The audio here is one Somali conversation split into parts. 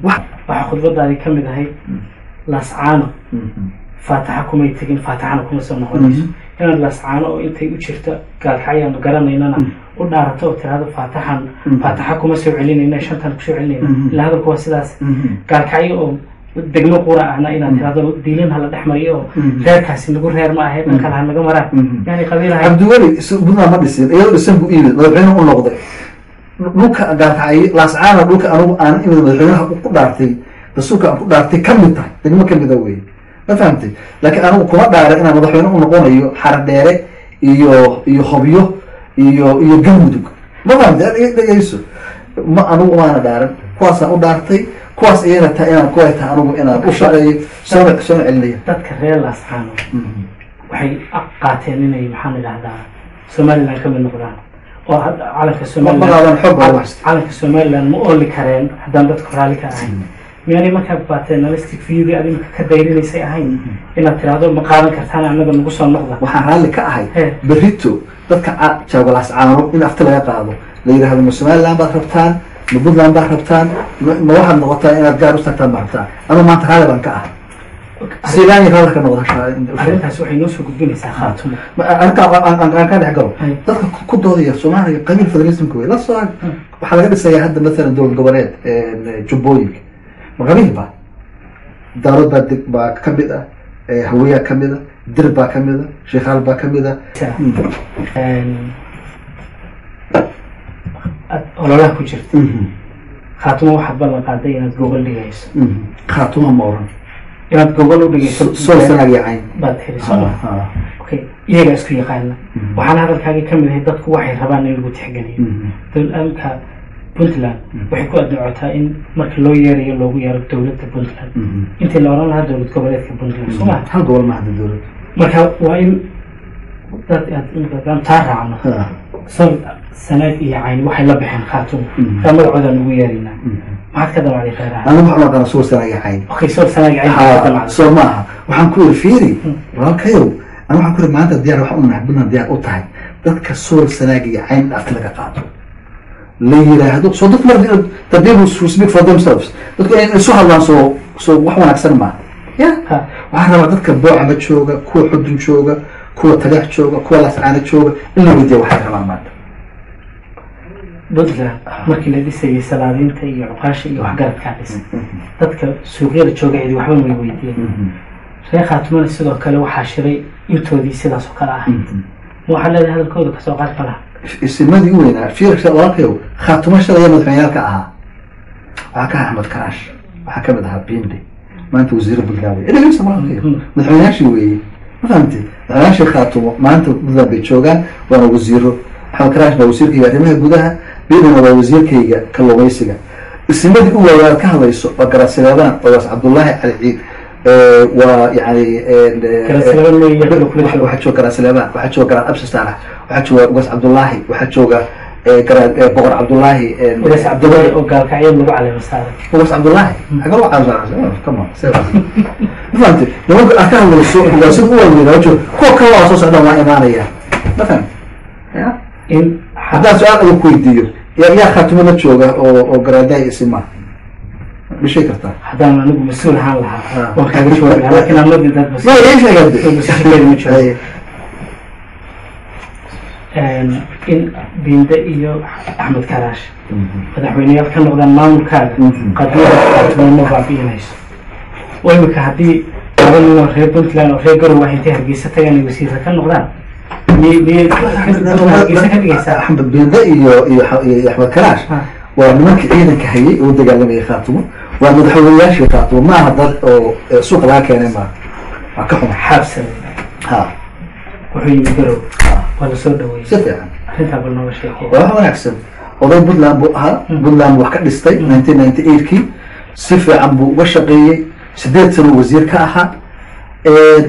waxa khudbadaadi ka mid ahayd laascaano faataxa kumay tegin faataxana kuma soo noqonayso inaad laascaano oo intay u jirto gaalkacyaanu garanaynana u dhaarato oo tiraahdo faataxa kuma soo celinayna shantan kusoo celinayna ilaa hadalku waa sidaas gaalkacyo oo degmo qura ahna inaad tiraahdo diilin hala dhex mariyo oo reerkaasi nagu reer ma ahayd dhanka laha naga maraan yani qabiilaha cabdiweli buntland ma dhisin iyadoo dhisan buu iimid madaxweyne u noqday dhulka gaalkacyo laascaano dhulka anugu aan imid madaxweynaha ku dhaartay rasuulka aan ku dhaartay ka mid tahay degmo ka mida wey ma fahamtay laakiin anigu kuma dhaara inaan madaxweyne u noqonayo xaradheere iyo hobyo iyo galmudug ma fahamtay dhegeyso ma anigu maana dhaaran kuwaasaan u dhaartay kuwaas iyana taa inaan kuway tahay anigu inaan u shaqeeyo soo celinaya dadka reer laascaano waxay qaateen inay maxaan idhahdaa somaliland ka mid noqdaan oo calanka somaliland ma ooli kareen haddaan dadku raalli ka ahayn miyaanay markaa paternalistic viewgii adimka ka dayrinaysay ahayn inaad tiraahdo ma qaadan kartaan annaga nagu soo noqda waxaan raalli ka ahay berrito dadka jooga laascaano in afti laga qaado la yidhaahdo ma somaliland baad rabtaan ma puntland baad rabtaan ma waxaad noqotaan inaad gaar u tagtaan baad rabtaan ama maanta raalli baan ka ahay silaani raalli ka noqda arrintaas waxay noo soo gudbinaysaa khaatumo aan ka dhex galo dadka ku doodaya soomaaliya qabiil federalismka wey la soo waxaa laga dhisayaa hadda masalan dowlad goboleed jubbooyinka مغربي با دارود با كميدا هوية كميدا در با كميدا شيخال با كميدا ولا كجرت خاتمه واحد بلا قاعده ان جوجل دغيس خاتمه مورن ان جوجل دغيس سو سنه يعين باد خيرسما اوكي iyaga isku yaqaan waxaan hadalkaaga kamid ahay dadku waxay rabaan in lagu tixgeliyo dowladda puntland waxay ku adduucataa in marka loo yeerayo loogu yeero dowladda puntland intii la oran lahaa dowlad goboleedka puntland soo ma hal gobol ma hadda dowlad marka waa in dad aan taa raacno soo sanaad iyo cayn waxay la bixeen khaatumo ka magacooda lagu yeeraynaa maxaad ka damacday khayraha anigu waxaan aqaan soo sanaad iyo cayn okay soo sanaad iyo cayn soo maaha waxaan ku yiri fiiri walaalkayow anigu waxaan ku yiri maanta diyaar waxaan u nahay puntland diyaar u tahay dadka soo sanaad iyo cayn afka laga qaato ليرهدو سو دك مرد تبيبو speak for themselves دك إن سو هالله سو وحنا أكثر ما يا وحنا ما دك بوع ما تشوجا كو حد تشوجا كو تلاح تشوجا كو لسعانة تشوجا إلا بدي واحد كمان مات بدلا مركي الذي سوي سلالين تي عقاش يوحجر كابس دك سوغير تشوجا يدي وحنا ما يوديه شيء خاتمان السيد كله وحشري يتودي سيد سكراه وحلا هذا الكود كسوقات فلا السمادي وين في رسالة خاتمة شرعية مدفعية كأها وحكى أحمد كراش وحكى بدها بيندي ما أنت وزير بلغاري إيه ليش ما غير مدفعية شو وين ما فهمتي أنا شيء خاتمة ما أنت بدها بيتشوجان وأنا وزيره أحمد كراش بوزير كي يعتمد بدها بيننا ووزير كي كلويسجا السمادي وين كهذا يسوق بقرا سليمان وياس عبد الله العيد ويعني واحد شو كرا سليمان واحد شو كرا أبس استعلا واحد شو وياس عبد الله واحد شو كرا بقر عبد الله وياس عبد الله وقال كعيب نروح على مسار وياس عبد الله أقول عبد الله كمان سير فهمت لو أكان من السوق وياس هو اللي رجل هو كلا أساس هذا ما إيمانية ما فهمت يا إن هذا سؤال أنا كويدير يا خاتمنا تشوجا أو قراداي اسمه بشيء كرتا هذا أنا نقول مسؤول عنها وكذا شوي لكن أنا ما بدي بس لا إيش هذا إن بينده إيو أحمد كراش مدحوينيال كان نقدان مامور كاغا قدير قاتمون مبع بينيس وإمك هدي قبل من رير بنتلان ورير قروا واحدتي هرقيسة تغاني وسيرة كان نقدان أحمد بينده إيو أحمد كراش ومنك عيدا كهيي ودق على مي خاتمه ومدحوياش خاتمه ما هضر سوق لا كان ما كحوم حابسة ها وحي يقروا ولا سود وي سفيان أنت قبل ما شيء وهو أحسن وضي بدلان بوها بدلان وحكا دستي 1998 كي سفيان بو وشقي سديت سنة وزير كاها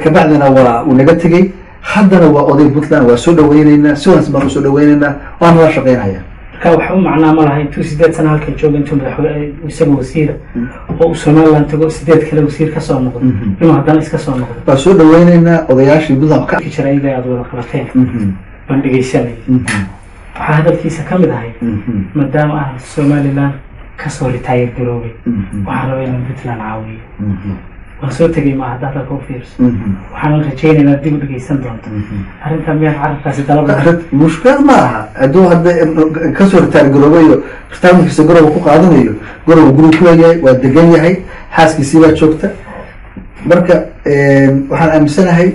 كبعدنا ونقتقي حدنا وضي بدلان وسود ويننا سوى سمر سود ويننا وانا وشقينا هيا كوحو معناه ما لهين تو سديت سنة هالكن جوج انتم مدحوين ويسموا وزير oo Soomaaliland tago sideed kale wasiir ka soo noqdo inuu haddana iska soo noqdo waa soo dhaweynayna odayaashii budam ka jiray ilaa aad wada qabateen bandhigaysanay waxa hadalkiisa ka mid ahay maadaama ah Soomaaliland kasoo ritaayar garoobay waxaan rabaa inaan puntland caawiyo waan soo tegay maaha haddaad ka u fiirso waxaan rajaynaynaa dib u dhegeysan doonto arrintan miyaan carabkaasi dalaba mushkilad ma aha hadduu hadda kasoo ritaayar garoobayo ritaarmankiisa garowa ku qaadanayo garowa guri ku leeyahay waa degan yahay xaaskiisii baa joogta marka waxaan aaminsanahay